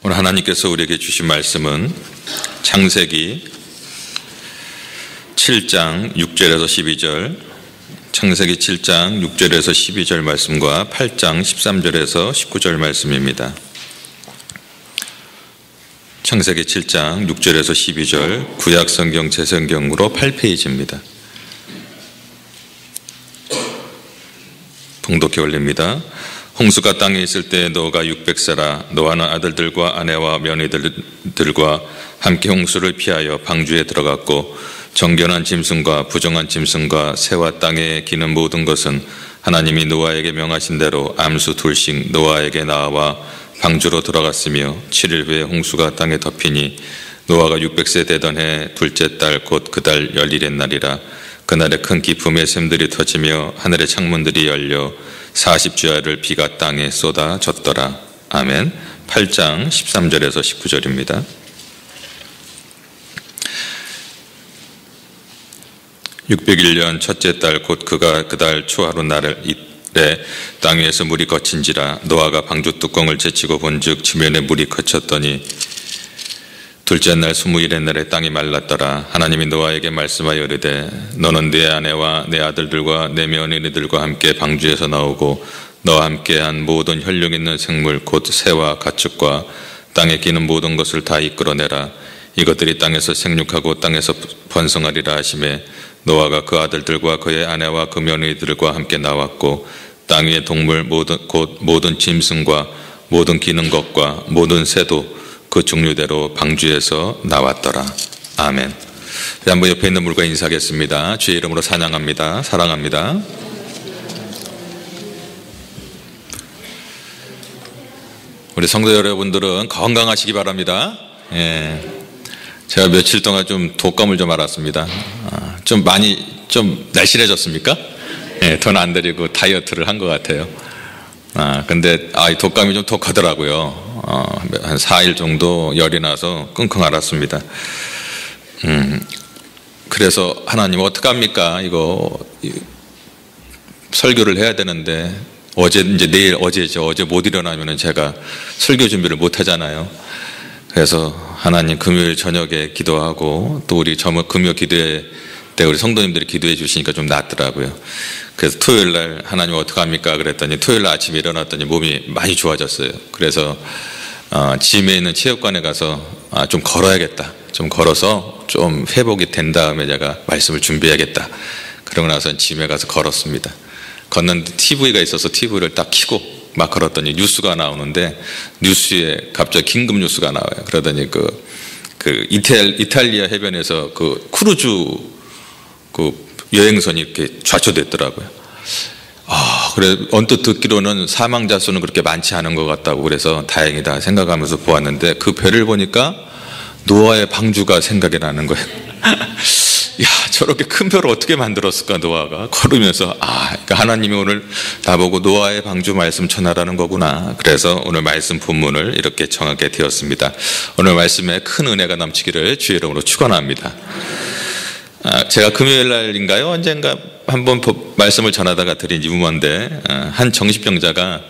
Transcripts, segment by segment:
오늘 하나님께서 우리에게 주신 말씀은 창세기 7장 6절에서 12절, 창세기 7장 6절에서 12절 말씀과 8장 13절에서 19절 말씀입니다. 창세기 7장 6절에서 12절, 구약성경 재성경으로 8페이지입니다. 봉독해 올립니다. 홍수가 땅에 있을 때 노아가 600세라 노아는 아들들과 아내와 며느리들과 함께 홍수를 피하여 방주에 들어갔고 정결한 짐승과 부정한 짐승과 새와 땅에 기는 모든 것은 하나님이 노아에게 명하신 대로 암수 둘씩 노아에게 나와 방주로 들어갔으며 7일 후에 홍수가 땅에 덮이니 노아가 600세 되던 해 둘째 달 곧 그 달 열일의 날이라. 그날에 큰 기품의 샘들이 터지며 하늘의 창문들이 열려 40주야를 비가 땅에 쏟아졌더라. 아멘. 8장 13절에서 19절입니다. (601년) 첫째 달 곧 그가 그 달 초하루 날에 땅 위에서 물이 거친지라. 노아가 방주 뚜껑을 제치고 본즉 지면에 물이 거쳤더니 둘째 날 20일의 날에 땅이 말랐더라. 하나님이 노아에게 말씀하여 이르되 너는 네 아내와 네 아들들과 네 며느리들과 함께 방주에서 나오고 너와 함께한 모든 혈육 있는 생물 곧 새와 가축과 땅에 기는 모든 것을 다 이끌어내라. 이것들이 땅에서 생육하고 땅에서 번성하리라 하시매 노아가 그 아들들과 그의 아내와 그 며느리들과 함께 나왔고 땅 위의 동물 곧 모든 짐승과 모든 기는 것과 모든 새도 그 종류대로 방주에서 나왔더라. 아멘. 한번 옆에 있는 분과 인사하겠습니다. 주의 이름으로 찬양합니다. 사랑합니다. 우리 성도 여러분들은 건강하시기 바랍니다. 예. 제가 며칠 동안 좀 독감을 좀 앓았습니다. 좀 날씬해졌습니까? 예, 돈 안 들이고 다이어트를 한 것 같아요. 근데 이 독감이 좀 독하더라고요. 한 4일 정도 열이 나서 끙끙 앓았습니다. 그래서 하나님 어떡합니까? 이거 설교를 해야 되는데 내일 어제죠. 어제 못 일어나면은 제가 설교 준비를 못 하잖아요. 그래서 하나님 금요일 저녁에 기도하고 또 우리 금요 기도회 때 우리 성도님들이 기도해 주시니까 좀 낫더라고요. 그래서 토요일 날 하나님 어떡합니까? 그랬더니 토요일 날 아침에 일어났더니 몸이 많이 좋아졌어요. 그래서 짐에 있는 체육관에 가서 좀 걸어야겠다. 좀 걸어서 좀 회복이 된 다음에 제가 말씀을 준비해야겠다. 그러고 나서 짐에 가서 걸었습니다. 걷는데 TV가 있어서 TV를 딱 켜고 막 걸었더니 뉴스가 나오는데 뉴스에 갑자기 긴급 뉴스가 나와요. 그러더니 이탈리아 해변에서 그 크루즈 여행선이 이렇게 좌초됐더라고요. 그래 언뜻 듣기로는 사망자 수는 그렇게 많지 않은 것 같다고 그래서 다행이다 생각하면서 보았는데 그 배를 보니까 노아의 방주가 생각이 나는 거예요. 야, 저렇게 큰 배를 어떻게 만들었을까 노아가 걸으면서 그러니까 하나님이 오늘 나보고 노아의 방주 말씀 전하라는 거구나. 그래서 오늘 말씀 본문을 이렇게 정하게 되었습니다. 오늘 말씀에 큰 은혜가 넘치기를 주의 이름으로 축원합니다. 제가 금요일 날인가요? 언젠가 한번 말씀을 전하다가 드린 유머인데 한 정신병자가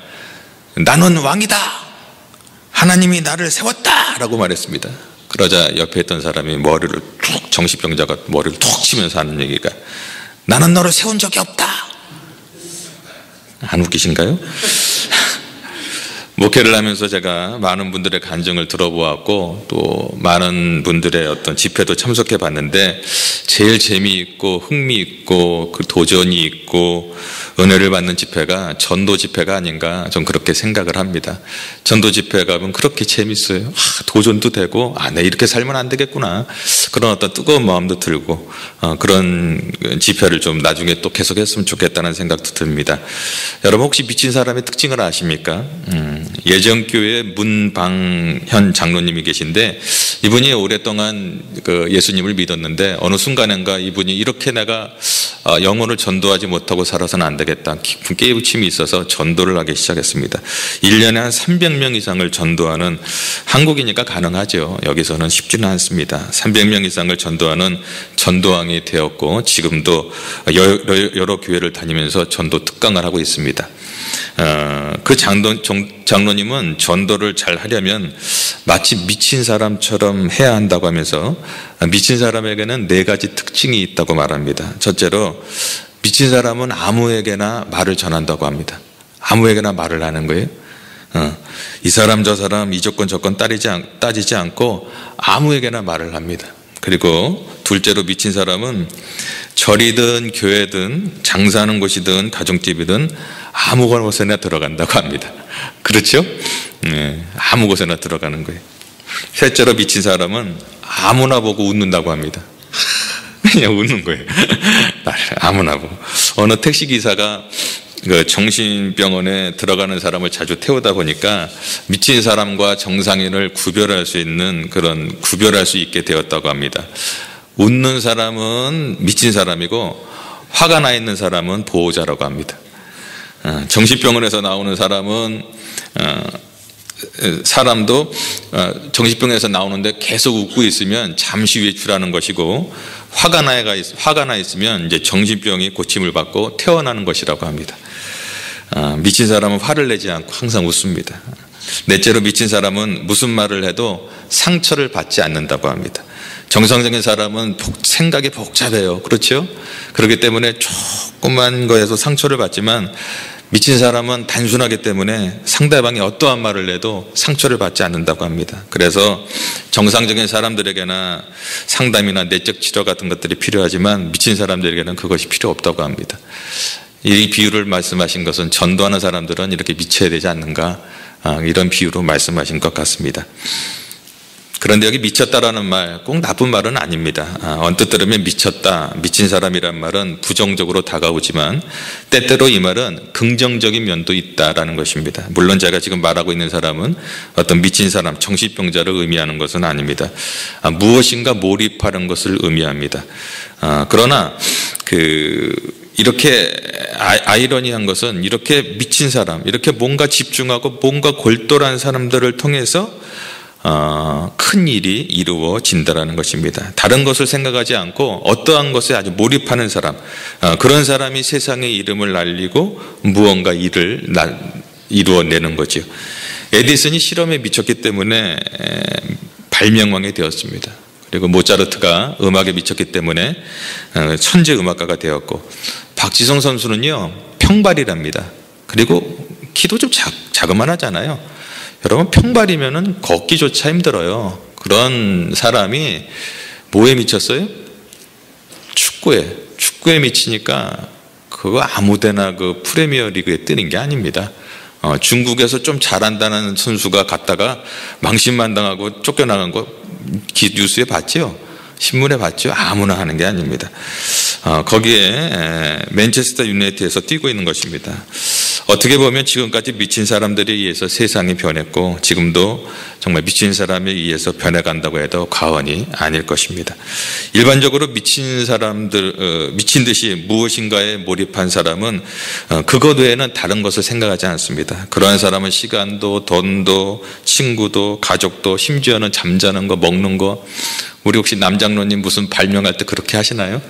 나는 왕이다. 하나님이 나를 세웠다 라고 말했습니다. 그러자 옆에 있던 사람이 정신병자가 머리를 툭 치면서 하는 얘기가 나는 너를 세운 적이 없다. 안 웃기신가요? 목회를 하면서 제가 많은 분들의 간증을 들어보았고 또 많은 분들의 어떤 집회도 참석해 봤는데 제일 재미있고 흥미있고 그 도전이 있고 은혜를 받는 집회가 전도 집회가 아닌가 전 그렇게 생각을 합니다. 전도 집회 가면 그렇게 재밌어요. 도전도 되고 내 이렇게 살면 안 되겠구나 그런 어떤 뜨거운 마음도 들고 그런 집회를 좀 나중에 또 계속했으면 좋겠다는 생각도 듭니다. 여러분 혹시 미친 사람의 특징을 아십니까? 예정교회 문방현 장로님이 계신데 이분이 오랫동안 예수님을 믿었는데 어느 순간인가 이분이 이렇게 내가 영혼을 전도하지 못하고 살아서는 안 되겠다 깊은 깨우침이 있어서 전도를 하기 시작했습니다. 1년에 한 300명 이상을 전도하는 한국이니까 가능하죠. 여기서는 쉽지는 않습니다. 300명 이상을 전도하는 전도왕이 되었고 지금도 여러 교회를 다니면서 전도 특강을 하고 있습니다. 그 장로님은 전도를 잘 하려면 마치 미친 사람처럼 해야 한다고 하면서 미친 사람에게는 4가지 특징이 있다고 말합니다. 첫째로 미친 사람은 아무에게나 말을 전한다고 합니다. 아무에게나 말을 하는 거예요. 이 사람 저 사람 이 조건 저건 따지지 않고 아무에게나 말을 합니다. 그리고 둘째로 미친 사람은 절이든 교회든 장사하는 곳이든 가정집이든 아무 곳에나 들어간다고 합니다. 그렇죠? 아무 곳에나 들어가는 거예요. 셋째로 미친 사람은 아무나 보고 웃는다고 합니다. 그냥 웃는 거예요. 아무나 보고. 어느 택시기사가 그 정신병원에 들어가는 사람을 자주 태우다 보니까 미친 사람과 정상인을 구별할 수 있게 되었다고 합니다. 웃는 사람은 미친 사람이고 화가 나 있는 사람은 보호자라고 합니다. 정신병원에서 나오는 사람도 정신병원에서 나오는데 계속 웃고 있으면 잠시 외출하는 것이고 화가 나 있으면 이제 정신병이 고침을 받고 태어나는 것이라고 합니다. 미친 사람은 화를 내지 않고 항상 웃습니다. 넷째로 미친 사람은 무슨 말을 해도 상처를 받지 않는다고 합니다. 정상적인 사람은 생각이 복잡해요. 그렇죠? 그렇기 때문에 조그만 거에서 상처를 받지만 미친 사람은 단순하기 때문에 상대방이 어떠한 말을 해도 상처를 받지 않는다고 합니다. 그래서 정상적인 사람들에게나 상담이나 내적 치료 같은 것들이 필요하지만 미친 사람들에게는 그것이 필요 없다고 합니다. 이 비유를 말씀하신 것은 전도하는 사람들은 이렇게 미쳐야 되지 않는가, 이런 비유로 말씀하신 것 같습니다. 그런데 여기 미쳤다라는 말 꼭 나쁜 말은 아닙니다. 언뜻 들으면 미쳤다, 미친 사람이란 말은 부정적으로 다가오지만 때때로 이 말은 긍정적인 면도 있다라는 것입니다. 물론 제가 지금 말하고 있는 사람은 어떤 미친 사람, 정신병자를 의미하는 것은 아닙니다. 무엇인가 몰입하는 것을 의미합니다. 그러나 이렇게 아이러니한 것은 이렇게 미친 사람, 이렇게 뭔가 집중하고 뭔가 골똘한 사람들을 통해서 큰 일이 이루어진다라는 것입니다. 다른 것을 생각하지 않고 어떠한 것에 아주 몰입하는 사람, 그런 사람이 세상의 이름을 날리고 무언가 일을 이루어내는 거죠. 에디슨이 실험에 미쳤기 때문에 발명왕이 되었습니다. 그리고 모차르트가 음악에 미쳤기 때문에 천재 음악가가 되었고, 박지성 선수는요 평발이랍니다. 그리고 키도 좀 자그만하잖아요. 여러분, 평발이면은 걷기조차 힘들어요. 그런 사람이 뭐에 미쳤어요? 축구에 미치니까 그거 아무데나 그 프리미어 리그에 뜨는 게 아닙니다. 중국에서 좀 잘한다는 선수가 갔다가 망신만당하고 쫓겨나간 거 뉴스에 봤죠? 신문에 봤죠? 아무나 하는 게 아닙니다. 거기에 맨체스터 유나이티드에서 뛰고 있는 것입니다. 어떻게 보면 지금까지 미친 사람들에 의해서 세상이 변했고 지금도 정말 미친 사람에 의해서 변해간다고 해도 과언이 아닐 것입니다. 일반적으로 미친 듯이 무엇인가에 몰입한 사람은 그것 외에는 다른 것을 생각하지 않습니다. 그러한 사람은 시간도 돈도 친구도 가족도 심지어는 잠자는 거 먹는 거, 우리 혹시 남장로님 무슨 발명할 때 그렇게 하시나요?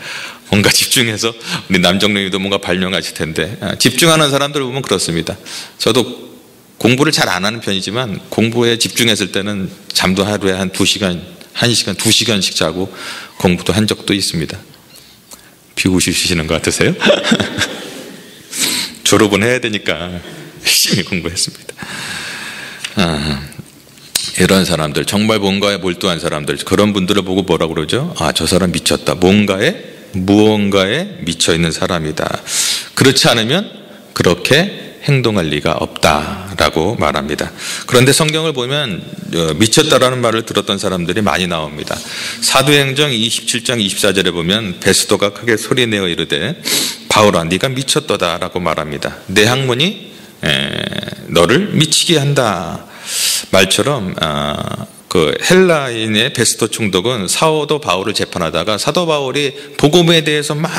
뭔가 집중해서, 우리 남장로님도 뭔가 발명하실 텐데, 집중하는 사람들 보면 그렇습니다. 저도 공부를 잘 안 하는 편이지만 공부에 집중했을 때는 잠도 하루에 한 2시간, 1시간, 2시간씩 자고 공부도 한 적도 있습니다. 비웃으시는 것 같으세요? 졸업은 해야 되니까 열심히 공부했습니다. 이런 사람들, 정말 뭔가에 몰두한 사람들, 그런 분들을 보고 뭐라고 그러죠? 저 사람 미쳤다. 무언가에 미쳐있는 사람이다. 그렇지 않으면 그렇게 행동할 리가 없다라고 말합니다. 그런데 성경을 보면 미쳤다라는 말을 들었던 사람들이 많이 나옵니다. 사도행전 27장 24절에 보면 베스도가 크게 소리내어 이르되 바울아 네가 미쳤도다라고 말합니다. 내 학문이 너를 미치게 한다. 말처럼 그 헬라인의 베스도 총독은 사도 바울을 재판하다가 사도 바울이 복음에 대해서 막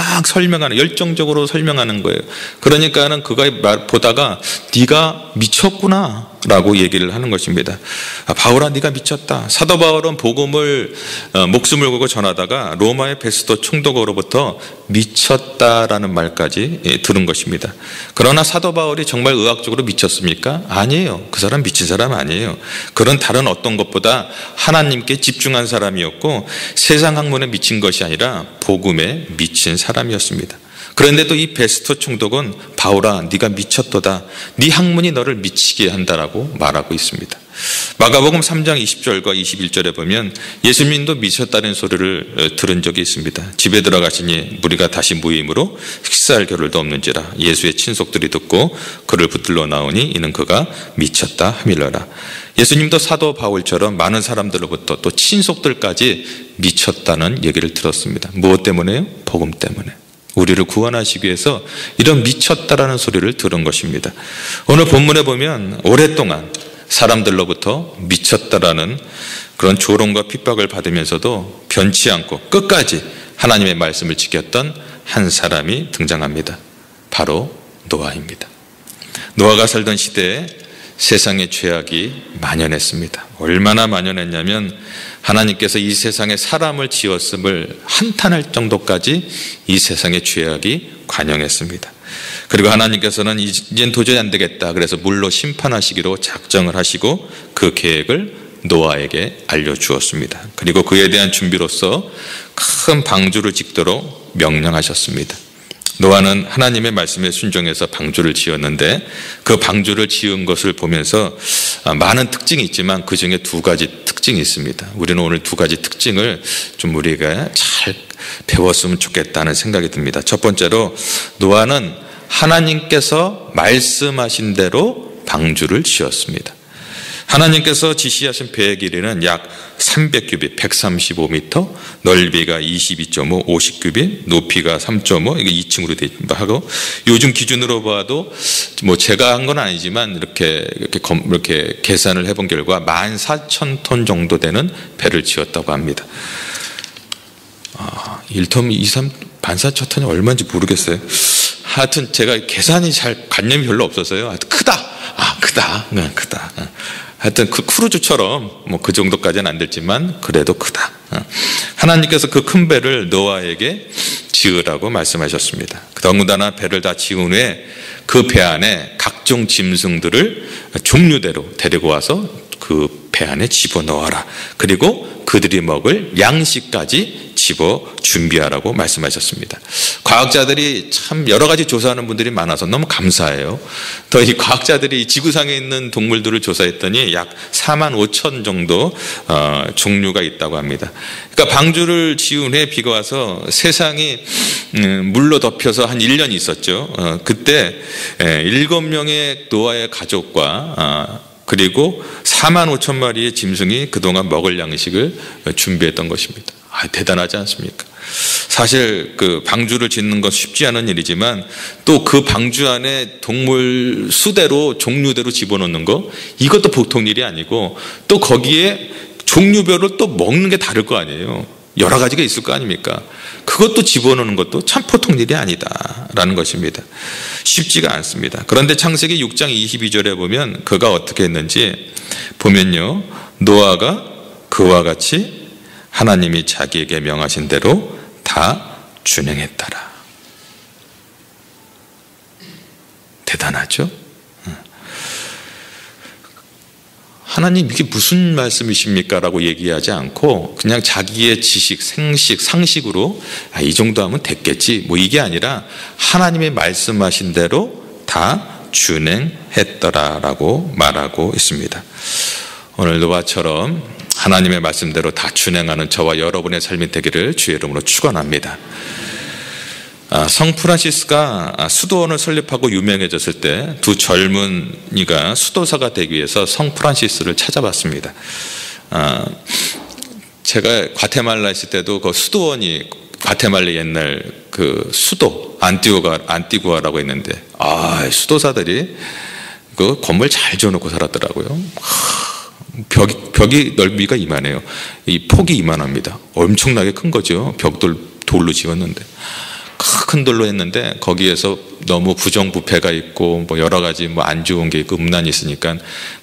열정적으로 설명하는 거예요. 그러니까는 그가 보다가 네가 미쳤구나 라고 얘기를 하는 것입니다. 바울아, 네가 미쳤다. 사도 바울은 복음을 목숨을 걸고 전하다가 로마의 베스토 총독으로부터 미쳤다라는 말까지 들은 것입니다. 그러나 사도 바울이 정말 의학적으로 미쳤습니까? 아니에요. 그 사람 미친 사람 아니에요. 그런 다른 어떤 것보다 하나님께 집중한 사람이었고 세상 학문에 미친 것이 아니라 복음에 미친 사람이었습니다. 그런데도 이 베스토 총독은 바울아, 네가 미쳤도다. 네 학문이 너를 미치게 한다라고 말하고 있습니다. 마가복음 3장 20절과 21절에 보면 예수님도 미쳤다는 소리를 들은 적이 있습니다. 집에 들어가시니 무리가 다시 모임으로 식사할 겨를도 없는지라. 예수의 친속들이 듣고 그를 붙들러 나오니 이는 그가 미쳤다 하밀러라. 예수님도 사도 바울처럼 많은 사람들로부터 또 친속들까지 미쳤다는 얘기를 들었습니다. 무엇 때문에요? 복음 때문에. 우리를 구원하시기 위해서 이런 미쳤다라는 소리를 들은 것입니다. 오늘 본문에 보면 오랫동안 사람들로부터 미쳤다라는 그런 조롱과 핍박을 받으면서도 변치 않고 끝까지 하나님의 말씀을 지켰던 한 사람이 등장합니다. 바로 노아입니다. 노아가 살던 시대에 세상의 죄악이 만연했습니다. 얼마나 만연했냐면 하나님께서 이 세상에 사람을 지었음을 한탄할 정도까지 이 세상의 죄악이 관영했습니다. 그리고 하나님께서는 이젠 도저히 안 되겠다. 그래서 물로 심판하시기로 작정을 하시고 그 계획을 노아에게 알려주었습니다. 그리고 그에 대한 준비로서 큰 방주를 짓도록 명령하셨습니다. 노아는 하나님의 말씀에 순종해서 방주를 지었는데 그 방주를 지은 것을 보면서 많은 특징이 있지만 그 중에 두 가지 특징이 있습니다. 우리는 오늘 두 가지 특징을 좀 우리가 잘 배웠으면 좋겠다는 생각이 듭니다. 첫 번째로 노아는 하나님께서 말씀하신 대로 방주를 지었습니다. 하나님께서 지시하신 배의 길이는 약 300규빗, 135m, 넓이가 22.5, 50규빗, 높이가 3.5, 이게 2층으로 되어 하고, 요즘 기준으로 봐도 뭐 제가 한 건 아니지만 이렇게 계산을 해본 결과 14,000톤 정도 되는 배를 지었다고 합니다. 1톤 2, 3, 14,000톤이 얼마인지 모르겠어요. 하여튼 제가 계산이 잘 관념이 별로 없어서요. 하여튼 크다. 크다. 하여튼 그 크루즈처럼 뭐 그 정도까지는 안 됐지만 그래도 크다. 하나님께서 그 큰 배를 노아에게 지으라고 말씀하셨습니다. 더군다나 배를 다 지은 후에 그 배 안에 각종 짐승들을 종류대로 데리고 와서 그 배 안에 집어넣어라. 그리고 그들이 먹을 양식까지 집어 준비하라고 말씀하셨습니다. 과학자들이 참 여러 가지 조사하는 분들이 많아서 너무 감사해요. 더 이 과학자들이 지구상에 있는 동물들을 조사했더니 약 45,000 정도 종류가 있다고 합니다. 그러니까 방주를 지은 후에 비가 와서 세상이 물로 덮여서 한 1년 있었죠. 그때 7명의 노아의 가족과 그리고 45,000마리의 짐승이 그동안 먹을 양식을 준비했던 것입니다. 대단하지 않습니까? 사실 그 방주를 짓는 건 쉽지 않은 일이지만 또 그 방주 안에 동물 수대로 종류대로 집어넣는 거, 이것도 보통 일이 아니고 또 거기에 종류별로 또 먹는 게 다를 거 아니에요. 여러 가지가 있을 거 아닙니까? 그것도 집어넣는 것도 참 보통 일이 아니다라는 것입니다. 쉽지가 않습니다. 그런데 창세기 6장 22절에 보면 그가 어떻게 했는지 보면요, 노아가 그와 같이 하나님이 자기에게 명하신 대로 다 준행했더라. 대단하죠? 하나님 이게 무슨 말씀이십니까? 라고 얘기하지 않고 그냥 자기의 지식, 생식, 상식으로 이 정도 하면 됐겠지, 뭐 이게 아니라 하나님의 말씀하신 대로 다 준행했더라라고 말하고 있습니다. 오늘 노아처럼 하나님의 말씀대로 다 준행하는 저와 여러분의 삶이 되기를 주의 이름으로 축원합니다. 성 프란시스가 수도원을 설립하고 유명해졌을 때 두 젊은이가 수도사가 되기 위해서 성 프란시스를 찾아봤습니다. 제가 과테말라 있을 때도 그 수도원이 과테말라 옛날 그 수도 안티구아라고 했는데 수도사들이 그 건물 잘 지어놓고 살았더라고요. 벽이 넓이가 이만해요. 이 폭이 이만합니다. 엄청나게 큰 거죠. 벽돌 돌로 지었는데 큰 돌로 했는데 거기에서 너무 부정부패가 있고 뭐 여러 가지 뭐 안 좋은 게 있고 음란이 있으니까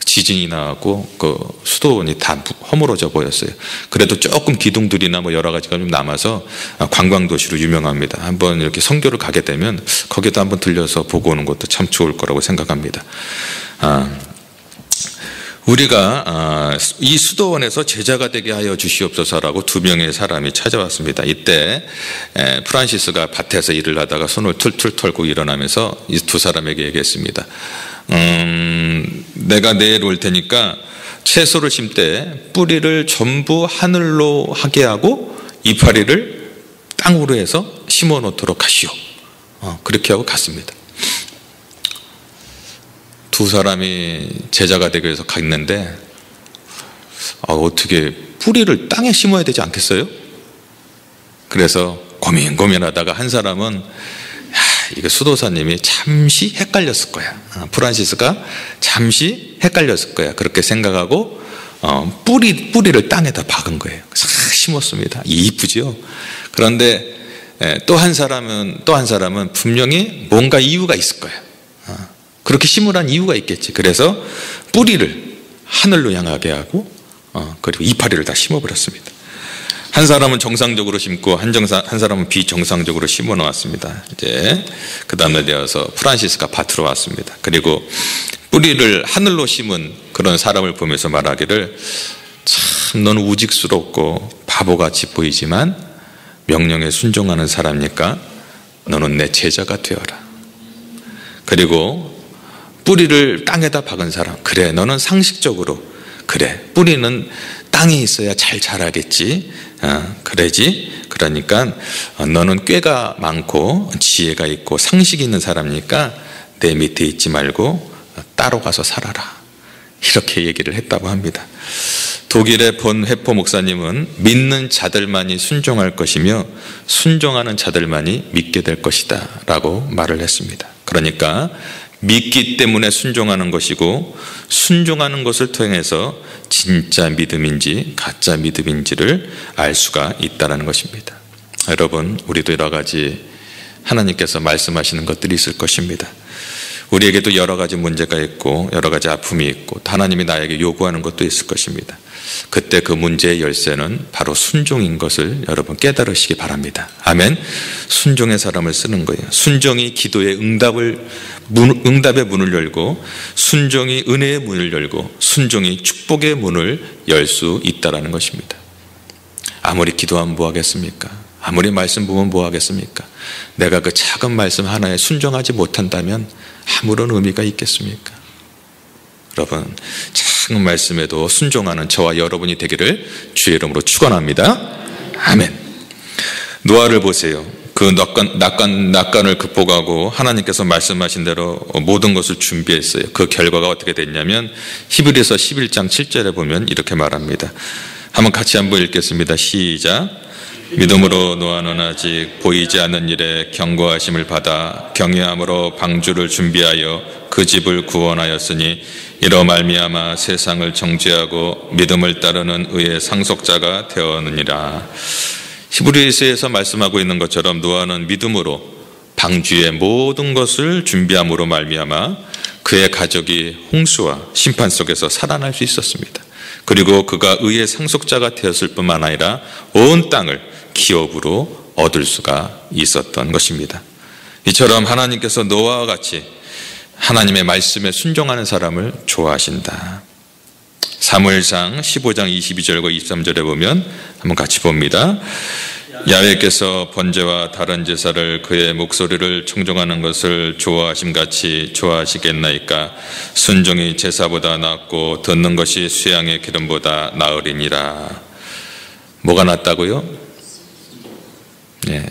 지진이 나고 그 수도원이 다 허물어져 보였어요. 그래도 조금 기둥들이나 뭐 여러 가지가 좀 남아서 관광도시로 유명합니다. 한번 이렇게 선교를 가게 되면 거기도 한번 들려서 보고 오는 것도 참 좋을 거라고 생각합니다. 우리가 이 수도원에서 제자가 되게 하여 주시옵소서라고 2명의 사람이 찾아왔습니다. 이때 프란시스가 밭에서 일을 하다가 손을 툴툴 털고 일어나면서 이 2 사람에게 얘기했습니다. 내가 내일 올 테니까 채소를 심때 뿌리를 전부 하늘로 하게 하고 이파리를 땅으로 해서 심어 놓도록 하시오. 그렇게 하고 갔습니다. 2 사람이 제자가 되기 위해서 갔는데 어떻게 뿌리를 땅에 심어야 되지 않겠어요? 그래서 고민하다가 한 사람은 이거 수도사님이 잠시 헷갈렸을 거야. 프란시스가 잠시 헷갈렸을 거야. 그렇게 생각하고 뿌리를 땅에다 박은 거예요. 싹 심었습니다. 이쁘죠? 그런데 또 한 사람은 분명히 뭔가 이유가 있을 거야. 그렇게 심으란 이유가 있겠지. 그래서 뿌리를 하늘로 향하게 하고 그리고 이파리를 다 심어버렸습니다. 한 사람은 정상적으로 심고 한 사람은 비정상적으로 심어 놓았습니다. 이제 그 다음날 되어서 프란시스가 밭으로 왔습니다. 그리고 뿌리를 하늘로 심은 그런 사람을 보면서 말하기를 참 너는 우직스럽고 바보같이 보이지만 명령에 순종하는 사람이니까 너는 내 제자가 되어라. 그리고 뿌리를 땅에다 박은 사람, 그래 너는 상식적으로 그래 뿌리는 땅에 있어야 잘 자라겠지. 그래지. 그러니까 너는 꾀가 많고 지혜가 있고 상식이 있는 사람이니까 내 밑에 있지 말고 따로 가서 살아라. 이렇게 얘기를 했다고 합니다. 독일의 본 회포 목사님은 믿는 자들만이 순종할 것이며 순종하는 자들만이 믿게 될 것이다 라고 말을 했습니다. 그러니까 믿기 때문에 순종하는 것이고 순종하는 것을 통해서 진짜 믿음인지 가짜 믿음인지를 알 수가 있다는 것입니다. 여러분, 우리도 여러 가지 하나님께서 말씀하시는 것들이 있을 것입니다. 우리에게도 여러 가지 문제가 있고 여러 가지 아픔이 있고 하나님이 나에게 요구하는 것도 있을 것입니다. 그때 그 문제의 열쇠는 바로 순종인 것을 여러분 깨달으시기 바랍니다. 아멘. 순종의 사람을 쓰는 거예요. 순종이 기도의 응답의 문을 열고 순종이 은혜의 문을 열고 순종이 축복의 문을 열 수 있다는 것입니다. 아무리 기도하면 뭐 하겠습니까? 아무리 말씀 보면 뭐 하겠습니까? 내가 그 작은 말씀 하나에 순종하지 못한다면 아무런 의미가 있겠습니까? 여러분, 작은 말씀에도 순종하는 저와 여러분이 되기를 주의 이름으로 축원합니다. 아멘. 노아를 보세요. 그 낙관을 극복하고 하나님께서 말씀하신 대로 모든 것을 준비했어요. 그 결과가 어떻게 됐냐면 히브리서 11장 7절에 보면 이렇게 말합니다. 같이 한번 읽겠습니다. 시작. 믿음으로 노아는 아직 보이지 않는 일에 경고하심을 받아 경외함으로 방주를 준비하여 그 집을 구원하였으니 이로 말미암아 세상을 정죄하고 믿음을 따르는 의의 상속자가 되었느니라. 히브리서에서 말씀하고 있는 것처럼 노아는 믿음으로 방주의 모든 것을 준비함으로 말미암아 그의 가족이 홍수와 심판 속에서 살아날 수 있었습니다. 그리고 그가 의의 상속자가 되었을 뿐만 아니라 온 땅을 기업으로 얻을 수가 있었던 것입니다. 이처럼 하나님께서 노아와 같이 하나님의 말씀에 순종하는 사람을 좋아하신다. 사무엘상 15장 22절과 23절에 보면 한번 같이 봅니다. 야훼께서 번제와 다른 제사를 그의 목소리를 청종하는 것을 좋아하심같이 좋아하시겠나이까. 순종이 제사보다 낫고 듣는 것이 수양의 기름보다 나으리니라. 뭐가 낫다고요?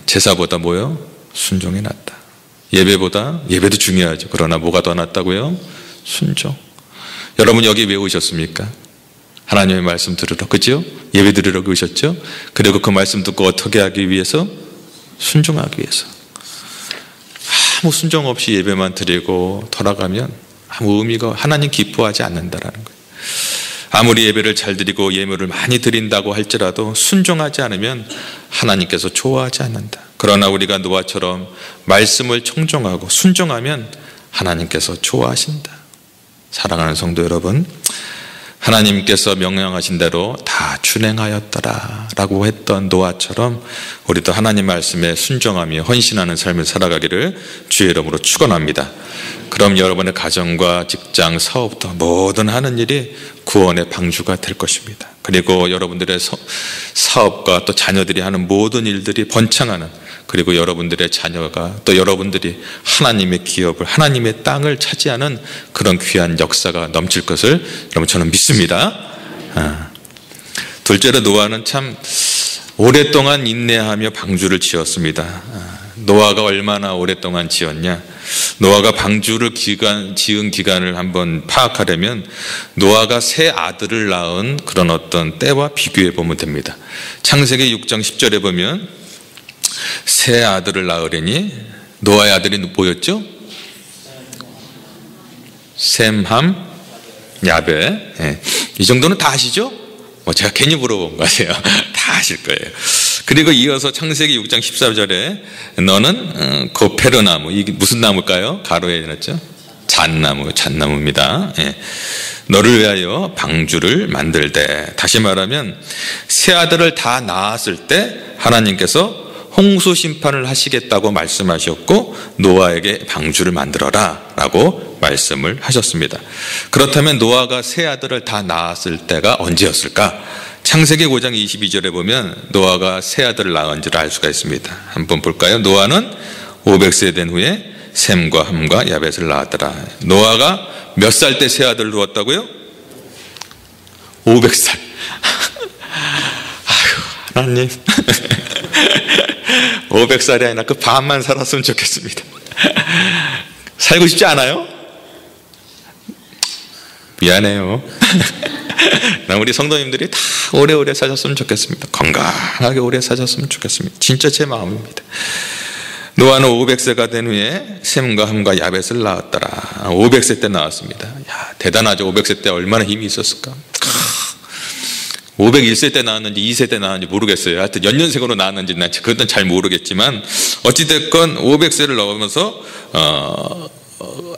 제사보다 뭐요? 순종이 낫다. 예배도 중요하죠. 그러나 뭐가 더 낫다고요? 순종. 여러분 여기 왜 오셨습니까? 하나님의 말씀 들으러, 그죠? 예배 드리러 오셨죠? 그리고 그 말씀 듣고 어떻게 하기 위해서? 순종하기 위해서. 아무 순종 없이 예배만 드리고 돌아가면 아무 의미가, 하나님 기뻐하지 않는다라는 거예요. 아무리 예배를 잘 드리고 예물을 많이 드린다고 할지라도 순종하지 않으면 하나님께서 좋아하지 않는다. 그러나 우리가 노아처럼 말씀을 청종하고 순종하면 하나님께서 좋아하신다. 사랑하는 성도 여러분, 하나님께서 명령하신 대로 다 준행하였더라 라고 했던 노아처럼 우리도 하나님 말씀에 순종하며 헌신하는 삶을 살아가기를 주의 이름으로 축원합니다. 그럼 여러분의 가정과 직장, 사업부터 모든 하는 일이 구원의 방주가 될 것입니다. 그리고 여러분들의 사업과 또 자녀들이 하는 모든 일들이 번창하는, 그리고 여러분들의 자녀가 또 여러분들이 하나님의 기업을, 하나님의 땅을 차지하는 그런 귀한 역사가 넘칠 것을 여러분 저는 믿습니다. 둘째로 노아는 참 오랫동안 인내하며 방주를 지었습니다. 노아가 얼마나 오랫동안 지었냐? 노아가 방주를 지은 기간을 한번 파악하려면 노아가 세 아들을 낳은 그런 어떤 때와 비교해 보면 됩니다. 창세기 6장 10절에 보면 세 아들을 낳으려니 노아의 아들이 뭐였죠? 셈, 함, 야벳. 이 정도는 다 아시죠? 제가 괜히 물어본 거 아니에요. 다 아실 거예요. 그리고 이어서 창세기 6장 14절에 너는 고페르나무, 이게 무슨 나무일까요? 가로에 해놨죠? 잣나무입니다. 너를 위하여 방주를 만들되, 다시 말하면 세 아들을 다 낳았을 때 하나님께서 홍수 심판을 하시겠다고 말씀하셨고 노아에게 방주를 만들어라 라고 말씀을 하셨습니다. 그렇다면 노아가 세 아들을 다 낳았을 때가 언제였을까? 창세기 5장 22절에 보면 노아가 세 아들을 낳은지를 알 수가 있습니다. 한번 볼까요? 노아는 500세 된 후에 셈과 함과 야벳을 낳았더라. 노아가 몇 살 때 세 아들을 두었다고요? 500살. 아유, 하나님. 500살이 아니라 그 반만 살았으면 좋겠습니다. 살고 싶지 않아요? 미안해요. 우리 성도님들이 다 오래오래 사셨으면 좋겠습니다. 건강하게 오래 사셨으면 좋겠습니다. 진짜 제 마음입니다. 노아는 500세가 된 후에 셈과 함과 야벳을 낳았더라. 500세 때 낳았습니다. 야, 대단하죠. 500세 때 얼마나 힘이 있었을까. 501세 때 낳았는지 2세 때 낳았는지 모르겠어요. 하여튼 연년생으로 낳았는지 난 그것은 잘 모르겠지만 어찌됐건 500세를 넘으면서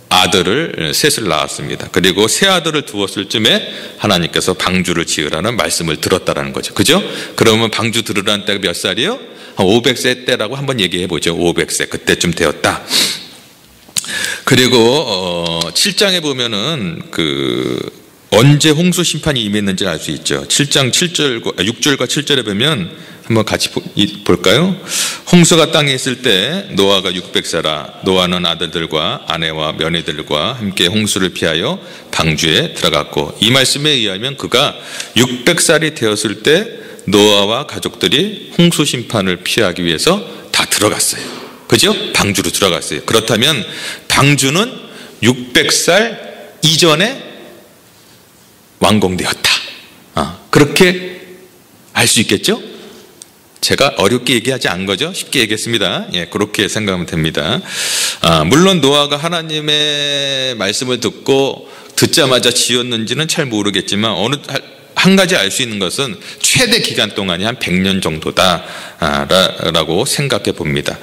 아들을 셋을 낳았습니다. 그리고 세 아들을 두었을 쯤에 하나님께서 방주를 지으라는 말씀을 들었다라는 거죠. 그죠? 그러면 방주 들으라는 때가 몇 살이요? 500세 때라고 한번 얘기해 보죠. 500세 그때쯤 되었다. 그리고 7장에 보면은 언제 홍수 심판이 임했는지 알 수 있죠. 7장 6절과 7절에 보면 한번 같이 볼까요? 홍수가 땅에 있을 때 노아가 600세라. 노아는 아들들과 아내와 며느리들과 함께 홍수를 피하여 방주에 들어갔고, 이 말씀에 의하면 그가 600살이 되었을 때 노아와 가족들이 홍수 심판을 피하기 위해서 다 들어갔어요. 그죠? 방주로 들어갔어요. 그렇다면 방주는 600살 이전에 완공되었다. 그렇게 알 수 있겠죠? 제가 어렵게 얘기하지 않은 거죠? 쉽게 얘기했습니다. 그렇게 생각하면 됩니다. 물론 노아가 하나님의 말씀을 듣자마자 지었는지는 잘 모르겠지만 한 가지 알 수 있는 것은 최대 기간 동안이 한 100년 정도다라고 생각해 봅니다.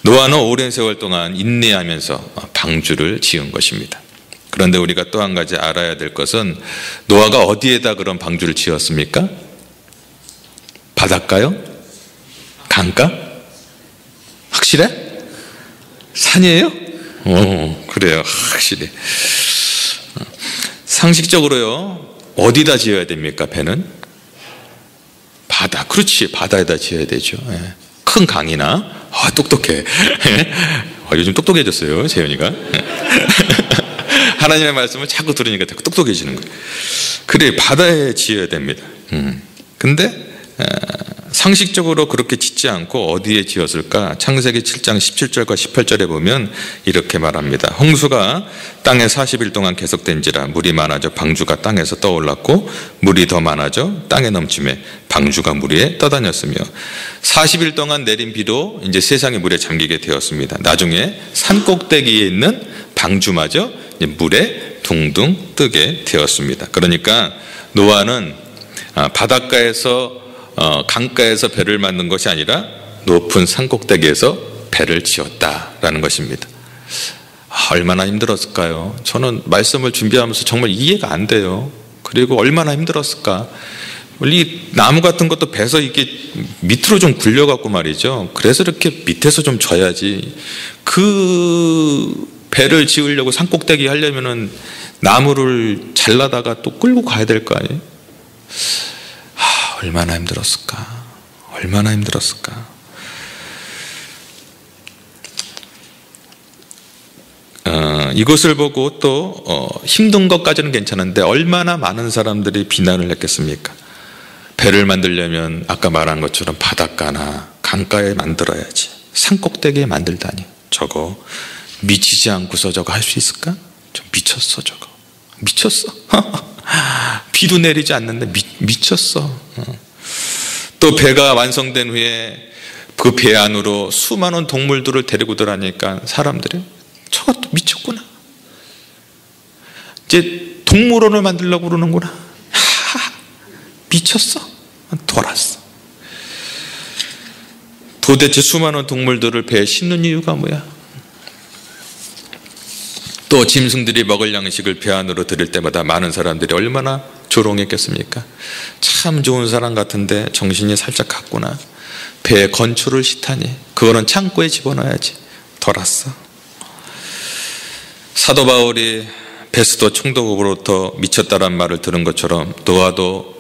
노아는 오랜 세월 동안 인내하면서 방주를 지은 것입니다. 그런데 우리가 또 한 가지 알아야 될 것은 노아가 어디에다 그런 방주를 지었습니까? 바닷가요? 강가? 확실해? 산이에요? 그래요. 확실히. 상식적으로요, 어디다 지어야 됩니까? 배는? 바다. 그렇지. 바다에다 지어야 되죠. 큰 강이나. 똑똑해. 요즘 똑똑해졌어요, 재현이가. 하나님의 말씀을 자꾸 들으니까 똑똑해지는 거예요. 그래, 바다에 지어야 됩니다. 근데 상식적으로 그렇게 짓지 않고 어디에 지었을까? 창세기 7장 17절과 18절에 보면 이렇게 말합니다. 홍수가 땅에 40일 동안 계속된지라 물이 많아져 방주가 땅에서 떠올랐고 물이 더 많아져 땅에 넘침에 방주가 물 위에 떠다녔으며 40일 동안 내린 비로 이제 세상이 물에 잠기게 되었습니다. 나중에 산 꼭대기에 있는 방주마저 물에 둥둥 뜨게 되었습니다. 그러니까 노아는 바닷가에서 강가에서 배를 만든 것이 아니라 높은 산꼭대기에서 배를 지었다라는 것입니다. 얼마나 힘들었을까요? 저는 말씀을 준비하면서 정말 이해가 안 돼요. 그리고 얼마나 힘들었을까? 이 나무 같은 것도 베서 이게 밑으로 좀 굴려갖고 말이죠. 그래서 이렇게 밑에서 좀 져야지. 그 배를 지으려고 산꼭대기 하려면은 나무를 잘라다가 또 끌고 가야 될 거 아니에요? 얼마나 힘들었을까? 얼마나 힘들었을까? 이것을 보고 또 힘든 것까지는 괜찮은데 얼마나 많은 사람들이 비난을 했겠습니까? 배를 만들려면 아까 말한 것처럼 바닷가나 강가에 만들어야지, 산꼭대기에 만들다니, 저거 미치지 않고서 저거 할 수 있을까? 좀 미쳤어. 저거 미쳤어. 비도 내리지 않는데 미쳤어. 또 배가 완성된 후에 그 배 안으로 수많은 동물들을 데리고 들어가니까 사람들이 저것도 미쳤구나, 이제 동물원을 만들려고 그러는구나, 미쳤어. 돌았어. 도대체 수많은 동물들을 배에 싣는 이유가 뭐야? 또 짐승들이 먹을 양식을 배 안으로 들일 때마다 많은 사람들이 얼마나 조롱했겠습니까? 참 좋은 사람 같은데 정신이 살짝 갔구나, 배에 건초를 싣다니, 그거는 창고에 집어넣어야지. 돌았어. 사도 바울이 베스도 총독으로부터 미쳤다란 말을 들은 것처럼 노아도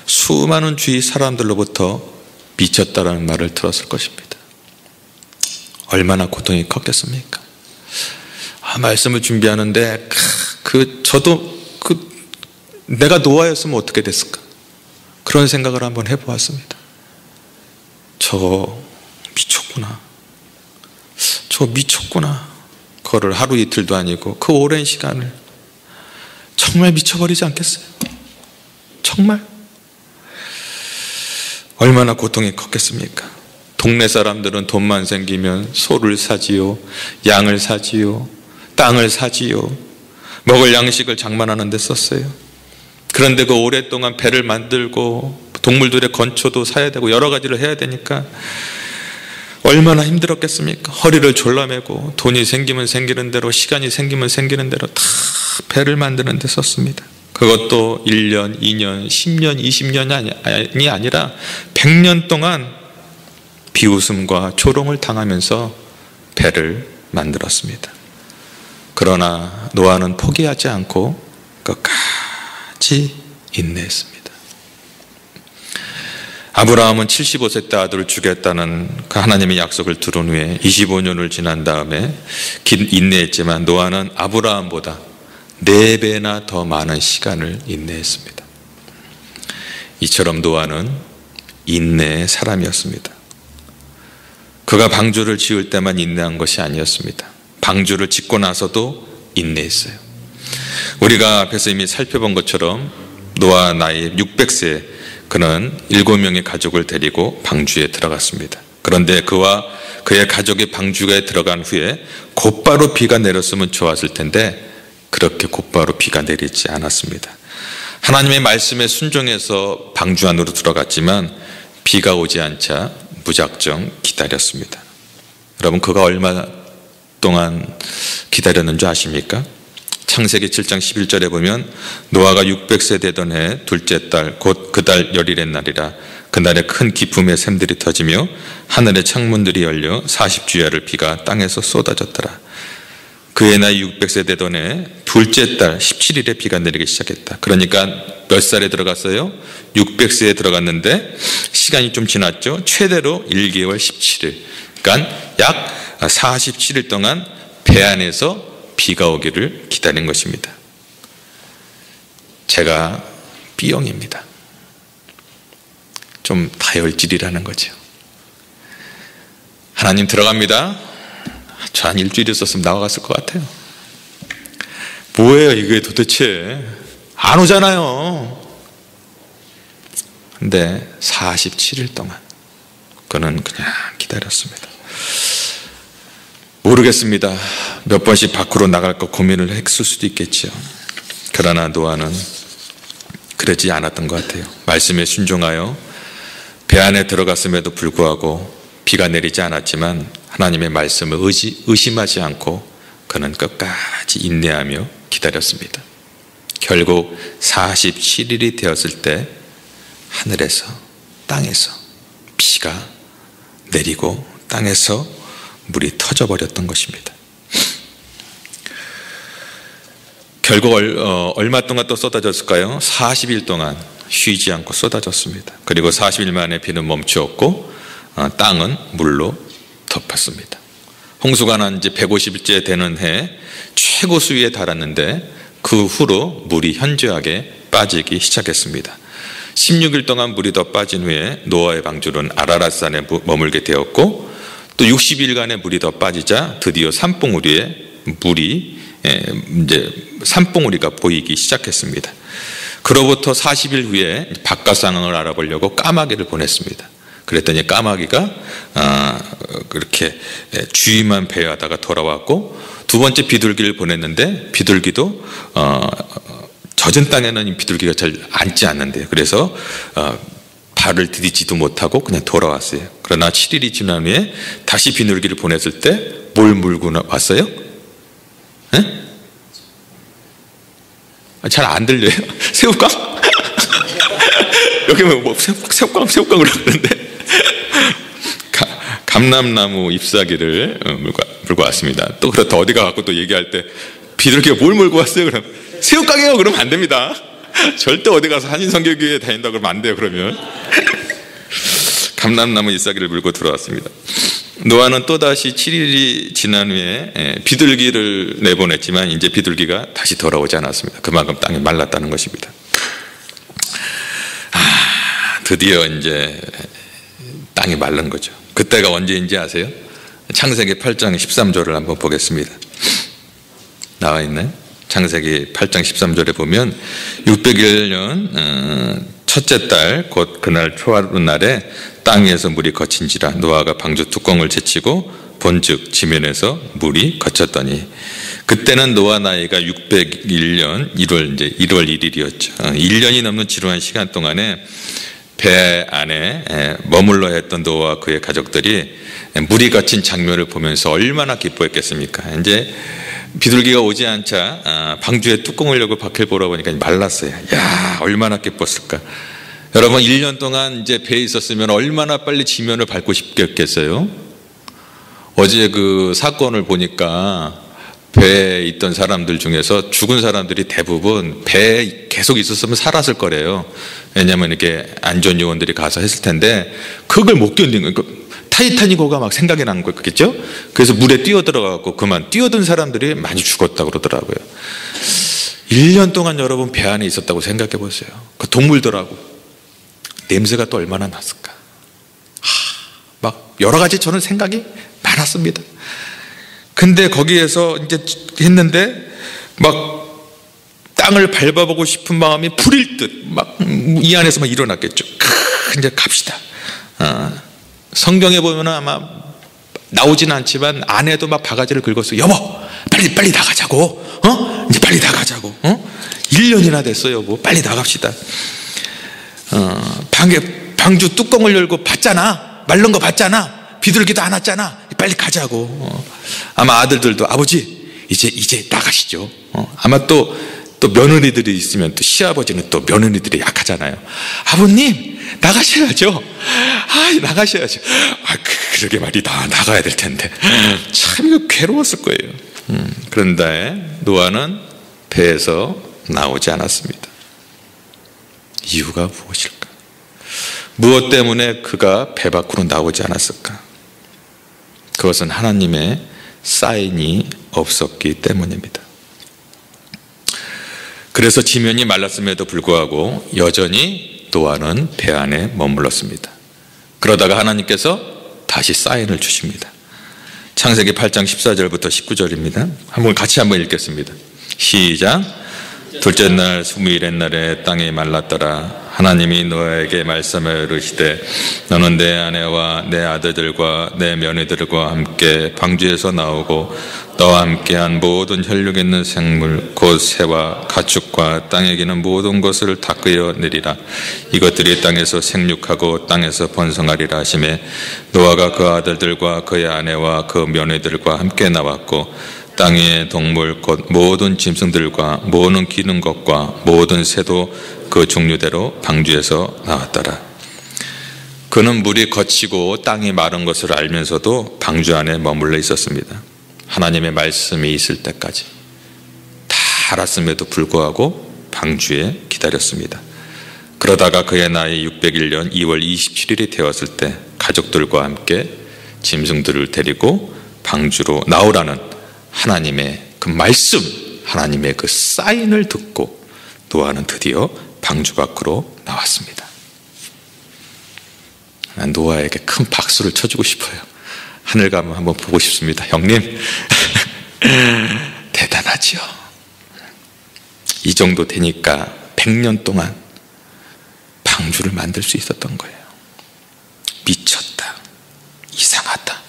수많은 주위 사람들로부터 미쳤다라는 말을 들었을 것입니다. 얼마나 고통이 컸겠습니까? 말씀을 준비하는데 저도 내가 노아였으면 어떻게 됐을까, 그런 생각을 한번 해보았습니다. 저 미쳤구나, 저 미쳤구나. 그거를 하루 이틀도 아니고 그 오랜 시간을 정말 미쳐버리지 않겠어요? 정말 얼마나 고통이 컸겠습니까? 동네 사람들은 돈만 생기면 소를 사지요, 양을 사지요, 땅을 사지요, 먹을 양식을 장만하는 데 썼어요. 그런데 그 오랫동안 배를 만들고 동물들의 건초도 사야 되고 여러 가지를 해야 되니까 얼마나 힘들었겠습니까? 허리를 졸라매고 돈이 생기면 생기는 대로, 시간이 생기면 생기는 대로 다 배를 만드는 데 썼습니다. 그것도 1년, 2년, 10년, 20년이 아니라 100년 동안 비웃음과 조롱을 당하면서 배를 만들었습니다. 그러나 노아는 포기하지 않고 끝까지 인내했습니다. 아브라함은 75세 때 아들을 주겠다는 그 하나님의 약속을 들은 후에 25년을 지난 다음에 인내했지만 노아는 아브라함보다 4배나 더 많은 시간을 인내했습니다. 이처럼 노아는 인내의 사람이었습니다. 그가 방주를 지을 때만 인내한 것이 아니었습니다. 방주를 짓고 나서도 인내했어요. 우리가 앞에서 이미 살펴본 것처럼 노아 나이 600세, 그는 7명의 가족을 데리고 방주에 들어갔습니다. 그런데 그와 그의 가족이 방주에 들어간 후에 곧바로 비가 내렸으면 좋았을 텐데 그렇게 곧바로 비가 내리지 않았습니다. 하나님의 말씀에 순종해서 방주 안으로 들어갔지만 비가 오지 않자 무작정 기다렸습니다. 여러분, 그가 얼마 동안 기다렸는 줄 아십니까? 창세기 7장 11절에 보면 노아가 600세 되던 해 둘째 달 곧 그 달 열일의 날이라. 그날에 큰 기품의 샘들이 터지며 하늘의 창문들이 열려 40주야를 비가 땅에서 쏟아졌더라. 그의 나이 600세 되던 해 둘째 달 17일에 비가 내리기 시작했다. 그러니까 몇 살에 들어갔어요? 600세에 들어갔는데 시간이 좀 지났죠. 최대로 1개월 17일, 그러니까 약 47일 동안 배 안에서 비가 오기를 기다린 것입니다. 제가 B형입니다. 좀 다혈질이라는 거죠. 하나님 들어갑니다. 저 한 일주일 있었으면 나와갔을 것 같아요. 뭐예요 이게 도대체, 안 오잖아요. 근데 47일 동안 그는 그냥 기다렸습니다. 모르겠습니다. 몇 번씩 밖으로 나갈 거 고민을 했을 수도 있겠죠. 그러나 노아는 그러지 않았던 것 같아요. 말씀에 순종하여 배 안에 들어갔음에도 불구하고 비가 내리지 않았지만 하나님의 말씀을 의심하지 않고 그는 끝까지 인내하며 기다렸습니다. 결국 47일이 되었을 때 하늘에서 땅에서 비가 내리고 땅에서 물이 터져버렸던 것입니다. 결국 얼마 동안 또 쏟아졌을까요? 40일 동안 쉬지 않고 쏟아졌습니다. 그리고 40일 만에 비는 멈추었고 땅은 물로 덮었습니다. 홍수가 난 지 150일째 되는 해 최고 수위에 달았는데 그 후로 물이 현저하게 빠지기 시작했습니다. 16일 동안 물이 더 빠진 후에 노아의 방주는 아라랏산에 머물게 되었고 또 60일간의 물이 더 빠지자 드디어 산봉우리에 물이 산봉우리가 보이기 시작했습니다. 그로부터 40일 후에 바깥 상황을 알아보려고 까마귀를 보냈습니다. 그랬더니 까마귀가 그렇게 주위만 배회하다가 돌아왔고 두 번째 비둘기를 보냈는데 비둘기도 젖은 땅에는 비둘기가 잘 앉지 않는데요. 그래서 발을 디디지도 못하고 그냥 돌아왔어요. 그러나 7일이 지난 후에 다시 비둘기를 보냈을 때 뭘 물고 왔어요? 잘 안 들려요? 새우깡? 여기 뭐 새우깡 그러는데 감람나무 잎사귀를 물고 왔습니다. 또 그렇다 어디 가갖고 또 얘기할 때 비둘기가 뭘 물고 왔어요? 그럼 새우깡이요? 그러면 안 됩니다. 절대 어디 가서 한인성결교회에 다닌다고 그러면 안 돼요. 그러면 감람나무 잎사귀를 물고 들어왔습니다. 노아는 또다시 7일이 지난 후에 비둘기를 내보냈지만 이제 비둘기가 다시 돌아오지 않았습니다. 그만큼 땅이 말랐다는 것입니다. 드디어 이제 땅이 마른 거죠. 그때가 언제인지 아세요? 창세기 8장 13절을 한번 보겠습니다. 나와 있나요? 창세기 8장 13절에 보면 601년 첫째 달 곧 그날 초하룻날에 땅 위에서 물이 거친지라 노아가 방주 뚜껑을 제치고 본즉 지면에서 물이 거쳤더니 그때는 노아 나이가 601년 1월 1일이었죠. 1년이 넘는 지루한 시간 동안에 배 안에 머물러야 했던 노아와 그의 가족들이 물이 거친 장면을 보면서 얼마나 기뻐했겠습니까? 이제 비둘기가 오지 않자 방주에 뚜껑을 열고 밖을 보러 보니까 말랐어요. 야, 얼마나 기뻤을까? 여러분 1년 동안 이제 배에 있었으면 얼마나 빨리 지면을 밟고 싶겠어요? 어제 그 사건을 보니까 배에 있던 사람들 중에서 죽은 사람들이 대부분 배에 계속 있었으면 살았을 거래요. 왜냐하면 이렇게 안전 요원들이 가서 했을 텐데 그걸 못 견딘 거예요. 타이타닉호가 막 생각이 난 거겠죠? 그래서 물에 뛰어들어가고 그만 뛰어든 사람들이 많이 죽었다고 그러더라고요. 1년 동안 여러분 배 안에 있었다고 생각해 보세요. 그 동물들하고 냄새가 또 얼마나 났을까? 막 여러 가지 저는 생각이 많았습니다. 근데 거기에서 이제 했는데 막 땅을 밟아보고 싶은 마음이 불일 듯 막 이 안에서 막 일어났겠죠. 이제 갑시다. 성경에 보면 아마 나오지는 않지만 안에도 막 바가지를 긁었어요. 여보, 빨리 나가자고. 이제 빨리 나가자고. 1년이나 됐어, 여보. 빨리 나갑시다. 방주 뚜껑을 열고 봤잖아. 마른 거 봤잖아. 비둘기도 안 왔잖아. 빨리 가자고. 아마 아들들도 아버지 이제 나가시죠. 아마 또 며느리들이 있으면 또 시아버지는 또 며느리들이 약하잖아요. 아버님 나가셔야죠. 나가셔야죠. 그러게 말이다. 나가야 될 텐데. 참 괴로웠을 거예요. 그런데 노아는 배에서 나오지 않았습니다. 이유가 무엇일까? 무엇 때문에 그가 배 밖으로 나오지 않았을까? 그것은 하나님의 사인이 없었기 때문입니다. 그래서 지면이 말랐음에도 불구하고 여전히 노아는 배 안에 머물렀습니다. 그러다가 하나님께서 다시 사인을 주십니다. 창세기 8장 14절부터 19절입니다. 같이 한번 읽겠습니다. 시작. 둘째 날 20일의 날에 땅이 말랐더라. 하나님이 노아에게 말씀하여 이르시되 너는 내 아내와 내 아들들과 내 며느리들과 함께 방주에서 나오고 너와 함께한 모든 혈육 있는 생물 곧 새와 가축과 땅에 기는 모든 것을 다 끌어내리라. 이것들이 땅에서 생육하고 땅에서 번성하리라 하시매 노아가 그 아들들과 그의 아내와 그 며느리들과 함께 나왔고 땅 위의 동물 곧 모든 짐승들과 모든 기는 것과 모든 새도 그 종류대로 방주에서 나왔더라. 그는 물이 거치고 땅이 마른 것을 알면서도 방주 안에 머물러 있었습니다. 하나님의 말씀이 있을 때까지 다 알았음에도 불구하고 방주에 기다렸습니다. 그러다가 그의 나이 601년 2월 27일이 되었을 때 가족들과 함께 짐승들을 데리고 방주로 나오라는 하나님의 그 말씀, 하나님의 그 사인을 듣고 노아는 드디어 방주 밖으로 나왔습니다. 난 노아에게 큰 박수를 쳐주고 싶어요. 하늘 가면 한번 보고 싶습니다. 형님 대단하지요. 이 정도 되니까 100년 동안 방주를 만들 수 있었던 거예요. 미쳤다, 이상하다,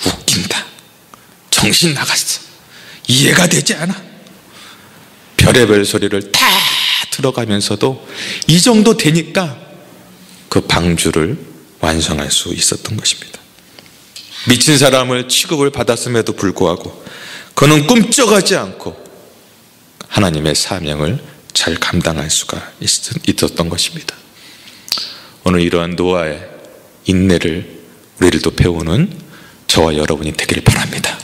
웃긴다, 정신 나갔어, 이해가 되지 않아. 별의별 소리를 다 들어가면서도 이 정도 되니까 그 방주를 완성할 수 있었던 것입니다. 미친 사람을 취급을 받았음에도 불구하고 그는 꿈쩍하지 않고 하나님의 사명을 잘 감당할 수가 있었던 것입니다. 오늘 이러한 노아의 인내를 우리들도 배우는 저와 여러분이 되기를 바랍니다.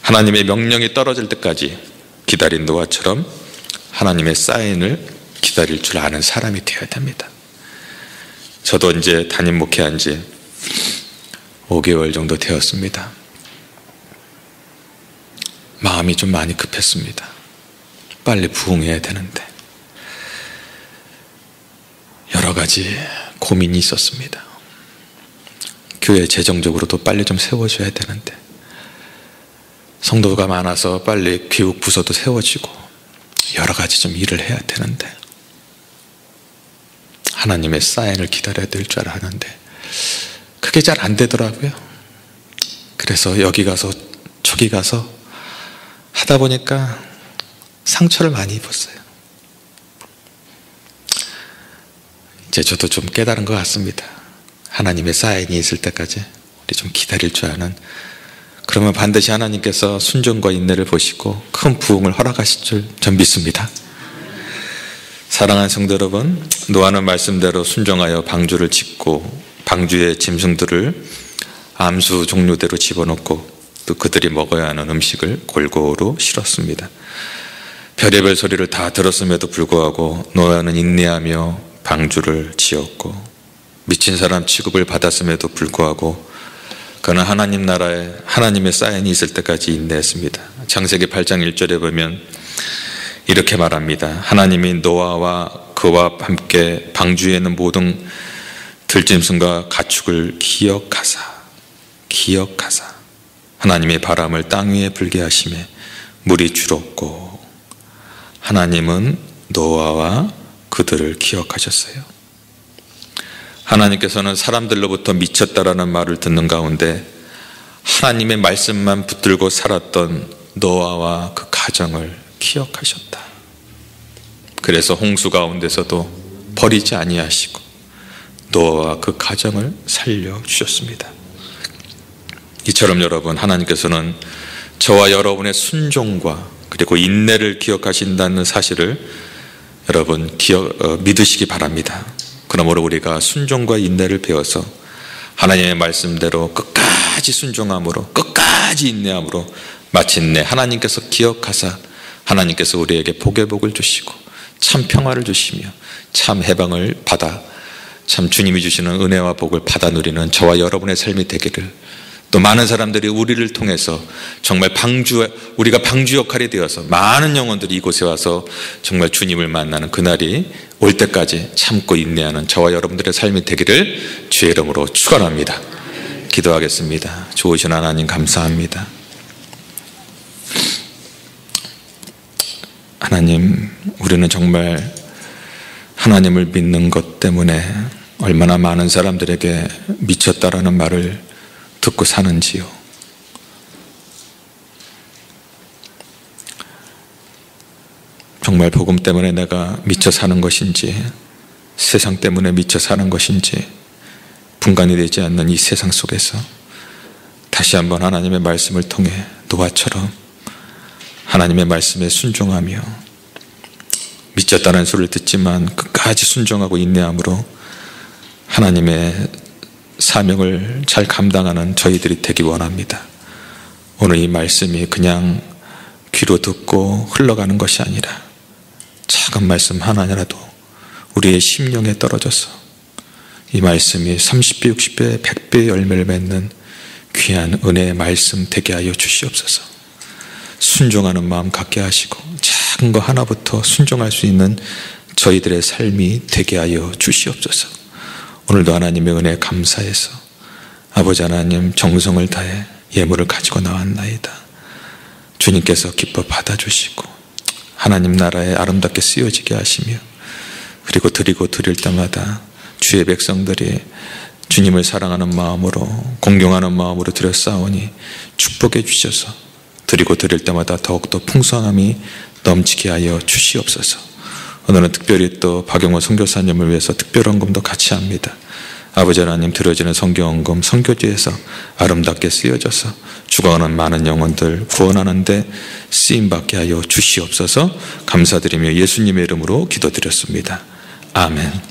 하나님의 명령이 떨어질 때까지 기다린 노아처럼 하나님의 사인을 기다릴 줄 아는 사람이 되어야 됩니다. 저도 이제 담임 목회한 지 5개월 정도 되었습니다. 마음이 좀 많이 급했습니다. 빨리 부흥해야 되는데 여러 가지 고민이 있었습니다. 교회 재정적으로도 빨리 좀 세워줘야 되는데 성도가 많아서 빨리 교육 부서도 세워지고 여러 가지 좀 일을 해야 되는데 하나님의 사인을 기다려야 될 줄 알았는데 그게 잘 안 되더라고요. 그래서 여기 가서 저기 가서 하다 보니까 상처를 많이 입었어요. 이제 저도 좀 깨달은 것 같습니다. 하나님의 사인이 있을 때까지 우리 좀 기다릴 줄 아는, 그러면 반드시 하나님께서 순종과 인내를 보시고 큰 부흥을 허락하실 줄 전 믿습니다. 사랑하는 성도 여러분, 노아는 말씀대로 순종하여 방주를 짓고 방주의 짐승들을 암수 종류대로 집어넣고 또 그들이 먹어야 하는 음식을 골고루 실었습니다. 별의별 소리를 다 들었음에도 불구하고 노아는 인내하며 방주를 지었고 미친 사람 취급을 받았음에도 불구하고 그는 하나님 나라에 하나님의 사인이 있을 때까지 인내했습니다. 창세기 8장 1절에 보면 이렇게 말합니다. 하나님이 노아와 그와 함께 방주에 있는 모든 들짐승과 가축을 기억하사 하나님의 바람을 땅 위에 불게 하시매 물이 줄었고 하나님은 노아와 그들을 기억하셨어요. 하나님께서는 사람들로부터 미쳤다라는 말을 듣는 가운데 하나님의 말씀만 붙들고 살았던 노아와 그 가정을 기억하셨다. 그래서 홍수 가운데서도 버리지 아니하시고 노아와 그 가정을 살려주셨습니다. 이처럼 여러분, 하나님께서는 저와 여러분의 순종과 그리고 인내를 기억하신다는 사실을 여러분 믿으시기 바랍니다. 그러므로 우리가 순종과 인내를 배워서 하나님의 말씀대로 끝까지 순종함으로 끝까지 인내함으로 마침내 하나님께서 기억하사 하나님께서 우리에게 복의 복을 주시고 참 평화를 주시며 참 해방을 받아 참 주님이 주시는 은혜와 복을 받아 누리는 저와 여러분의 삶이 되기를, 또 많은 사람들이 우리를 통해서 정말 우리가 방주 역할이 되어서 많은 영혼들이 이곳에 와서 정말 주님을 만나는 그날이 올 때까지 참고 인내하는 저와 여러분들의 삶이 되기를 주의 이름으로 축원합니다. 기도하겠습니다. 좋으신 하나님 감사합니다. 하나님, 우리는 정말 하나님을 믿는 것 때문에 얼마나 많은 사람들에게 미쳤다라는 말을 듣고 사는지요. 정말 복음 때문에 내가 미쳐 사는 것인지, 세상 때문에 미쳐 사는 것인지 분간이 되지 않는 이 세상 속에서 다시 한번 하나님의 말씀을 통해 노아처럼 하나님의 말씀에 순종하며, 미쳤다는 소리를 듣지만 끝까지 순종하고 인내함으로 하나님의 사명을 잘 감당하는 저희들이 되기 원합니다. 오늘 이 말씀이 그냥 귀로 듣고 흘러가는 것이 아니라 작은 말씀 하나라도 우리의 심령에 떨어져서 이 말씀이 30배, 60배, 100배의 열매를 맺는 귀한 은혜의 말씀 되게 하여 주시옵소서. 순종하는 마음 갖게 하시고 작은 거 하나부터 순종할 수 있는 저희들의 삶이 되게 하여 주시옵소서. 오늘도 하나님의 은혜에 감사해서 아버지 하나님 정성을 다해 예물을 가지고 나왔나이다. 주님께서 기뻐 받아주시고 하나님 나라에 아름답게 쓰여지게 하시며, 그리고 드리고 드릴 때마다 주의 백성들이 주님을 사랑하는 마음으로, 공경하는 마음으로 드렸사오니 축복해 주셔서 드리고 드릴 때마다 더욱더 풍성함이 넘치게 하여 주시옵소서. 오늘은 특별히 또 박영호 선교사님을 위해서 특별헌금도 같이 합니다. 아버지 하나님, 드려지는 성경헌금 선교지에서 아름답게 쓰여져서 죽어가는 많은 영혼들 구원하는 데 쓰임받게 하여 주시옵소서. 감사드리며 예수님의 이름으로 기도드렸습니다. 아멘.